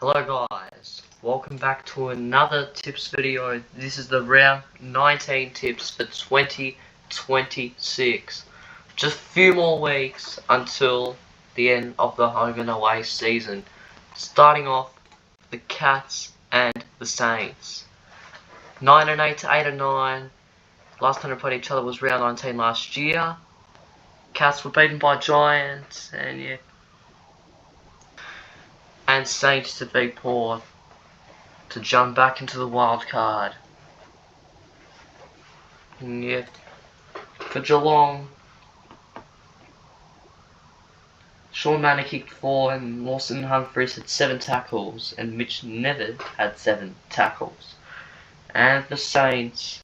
Hello guys, welcome back to another tips video. This is the round 19 tips for 2026. Just a few more weeks until the end of the home and away season. Starting off, the Cats and the Saints. 9-8 to 8-9. Last time they played each other was round 19 last year. Cats were beaten by Giants and Saints to beat Port to jump back into the wild card. And for Geelong, Sean Manor kicked 4 and Lawson Humphries had 7 tackles and Mitch Never had 7 tackles. And the Saints,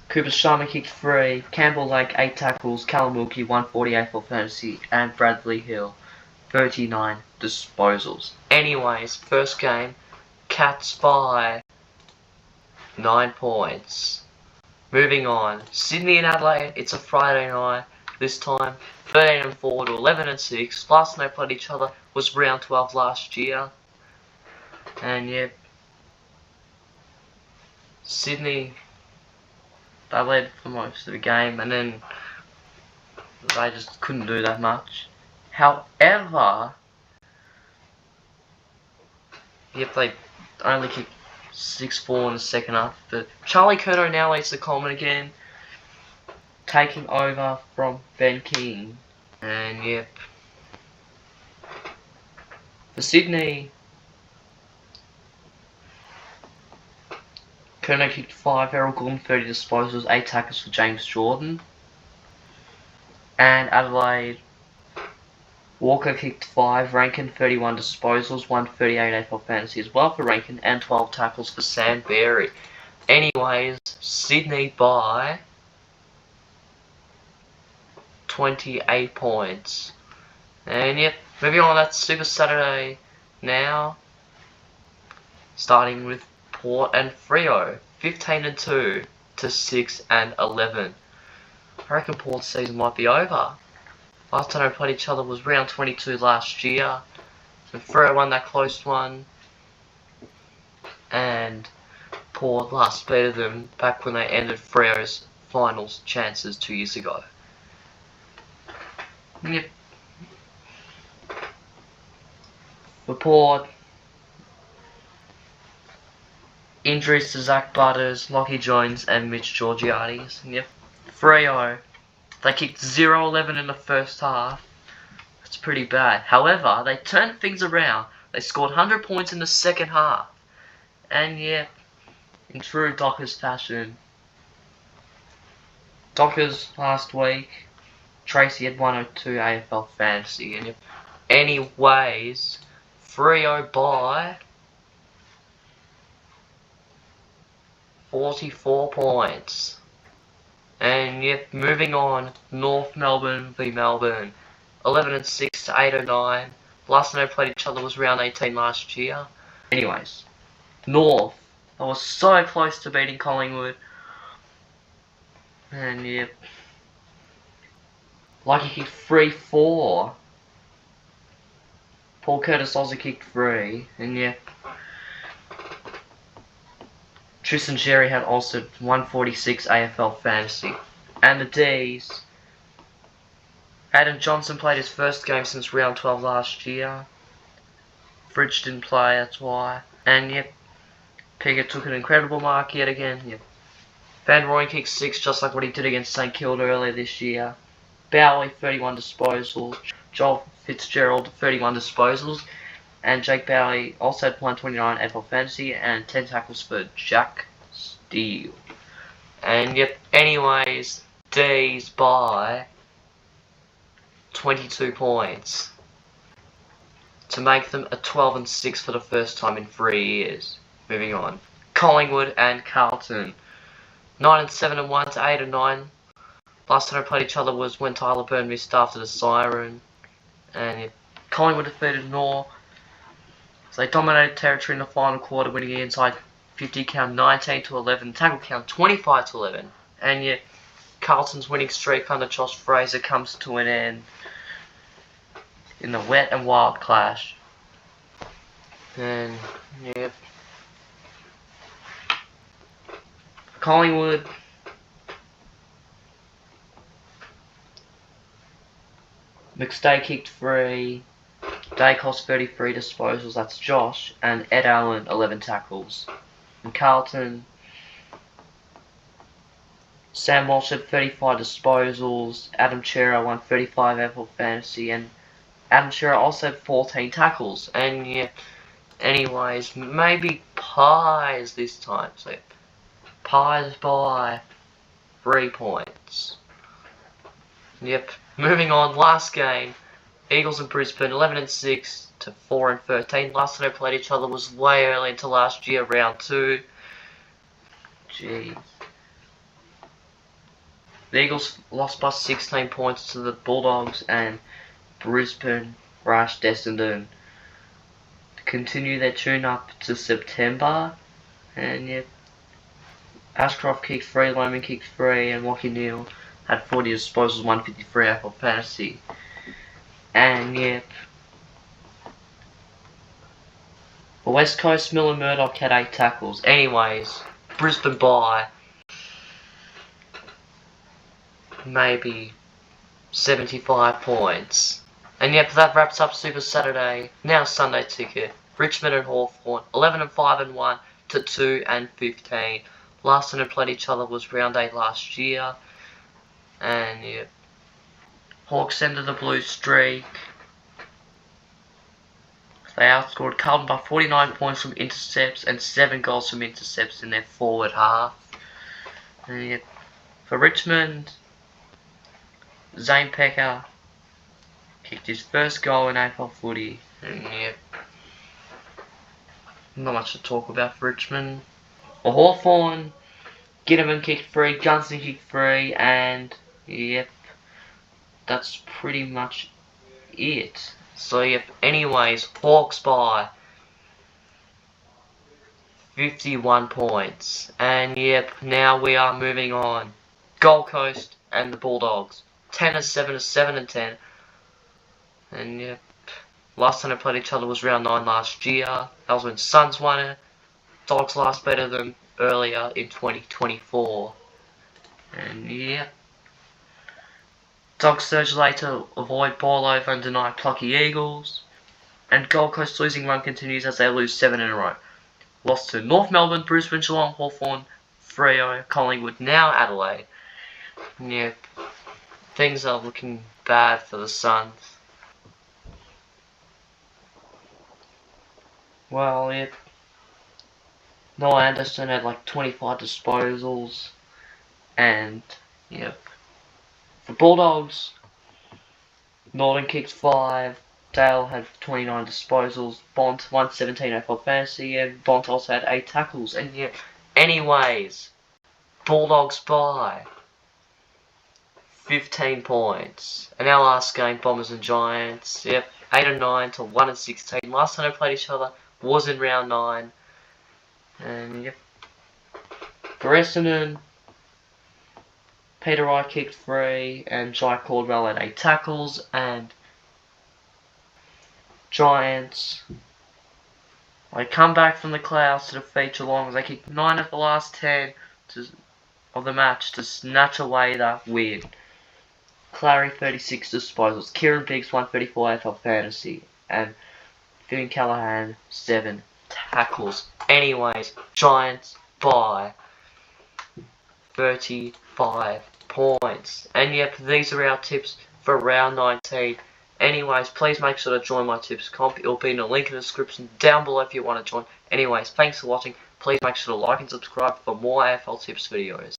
Cooper Sharma kicked 3, Campbell Lake 8 tackles, Callum Wilkie 148 for fantasy, and Bradley Hill 39 disposals. Anyways, first game, Cats by 9 points. Moving on, Sydney and Adelaide, it's a Friday night. This time, 13-4 to 11-6. Last time they played each other was round 12 last year. And Sydney, they led for most of the game, and then they just couldn't do that much. However, they only kicked 6-4 in the second half. But Charlie Curnow now leads the Coleman again, taking over from Ben King. And for Sydney, Curnow kicked 5, Errol Gordon 30 disposals, 8 tackles for James Jordan. And Adelaide, Walker kicked 5, Rankin 31 disposals, 138 AFL fantasy as well for Rankin, and 12 tackles for Sam Berry. Anyways, Sydney by 28 points. And moving on, that's Super Saturday now. Starting with Port and Freo, 15-2 to 6-11. I reckon Port's season might be over. Last time they played each other was round 22 last year. So Freo won that close one. And Port last beat them back when they ended Freo's finals chances 2 years ago. For Port, injuries to Zach Butters, Lockie Jones and Mitch Georgiades. Freo, they kicked 0-11 in the first half. That's pretty bad. However, they turned things around. They scored 100 points in the second half. And in true Dockers fashion, Dockers last week, Tracy had 102 AFL fantasy. And anyways, Freo by 44 points. And moving on, North Melbourne v Melbourne, 11-6 to 8-9. Last time they played each other was round 18 last year. Anyways, North, they were so close to beating Collingwood. And Lucky kicked 3-4. Paul Curtis also kicked 3. And Tristan Xerri had also 146 AFL fantasy. And the D's, Adam Johnson played his first game since round 12 last year. Fridge didn't play, that's why. And Piggott took an incredible mark yet again. Van Rooyen kicked 6 just like what he did against St Kilda earlier this year. Bowie 31 disposals. Joel Fitzgerald 31 disposals. And Jake Bowie also had 129 AFL fantasy and 10 tackles for Jack Steele. And anyways, D's by 22 points to make them a 12-6 for the first time in 3 years. Moving on, Collingwood and Carlton, 9-7-1 to 8-9. Last time they played each other was when Tyler Byrne missed after the siren. And Collingwood defeated North. So they dominated territory in the final quarter, winning the inside 50 count 19-11, tackle count 25-11. And Carlton's winning streak under Josh Fraser comes to an end in the wet and wild clash. And yep. Collingwood. McStay kicked 3. Dacos 33 disposals, that's Josh. And Ed Allen 11 tackles. And Carlton. Sam Walsh had 35 disposals. Adam Chera won 35 AFL Fantasy. And Adam Chera also had 14 tackles. And yeah, anyways, maybe Pies this time. So Pies by 3 points. Yep. Moving on, last game. Eagles and Brisbane, 11-6 to 4-13. Last time they played each other was way early into last year, round 2. Jeez. The Eagles lost by 16 points to the Bulldogs, and Brisbane rushed Essendon to continue their tune-up to September. And yep, Ashcroft kicked 3, Loman kicked 3, and Lachie Neale had 40 disposals, 153 AFL Fantasy. And yep, the West Coast, Miller Murdoch had 8 tackles. Anyways, Brisbane by maybe 75 points. And yep, that wraps up Super Saturday. Now Sunday ticket. Richmond and Hawthorn, 11-5-1 to 2-15. Last time they played each other was round 8 last year. And yep, Hawks ended the blue streak. They outscored Carlton by 49 points from intercepts and 7 goals from intercepts in their forward half. And yep, for Richmond, Zane Pecker kicked his first goal in AFL footy. And yep, not much to talk about for Richmond. For Hawthorn, Ginnivan kicked 3, Gunston kicked 3, and yep, that's pretty much it. So yep, anyways, Hawks by 51 points. And yep, now we are moving on. Gold Coast and the Bulldogs, 10-7 to 7-10. And yep, last time they played each other was round 9 last year. That was when Suns won it. Dogs last better than earlier in 2024. And yep, Dogs surge late to avoid ball over and deny plucky Eagles. And Gold Coast losing run continues as they lose 7 in a row. Lost to North Melbourne, Brisbane, Geelong, Hawthorn, Freo, Collingwood, now Adelaide. Yep, things are looking bad for the Suns. Well, yep, Noah Anderson had like 25 disposals. And yep, the Bulldogs, Norton kicked 5, Dale had 29 disposals, Bont 117 AFL Fantasy, and Bont also had 8 tackles. And yeah, anyways, Bulldogs by 15 points. And our last game, Bombers and Giants, yep, 8-9 to 1-16. Last time they played each other was in round 9. And yep, for Essendon, Peter Wright kicked 3, and Jai Caldwell had 8 tackles. And Giants, they come back from the clouds to defeat Geelong as they kicked 9 of the last 10 of the match to snatch away that win. Clary 36 disposals, Kieran Biggs 134 AFL Fantasy, and Finn Callahan 7 tackles. Anyways, Giants by 35 points. And yep, these are our tips for round 19. Anyways, please make sure to join my tips comp. It'll be in the link in the description down below if you want to join. Anyways, thanks for watching. Please make sure to like and subscribe for more AFL tips videos.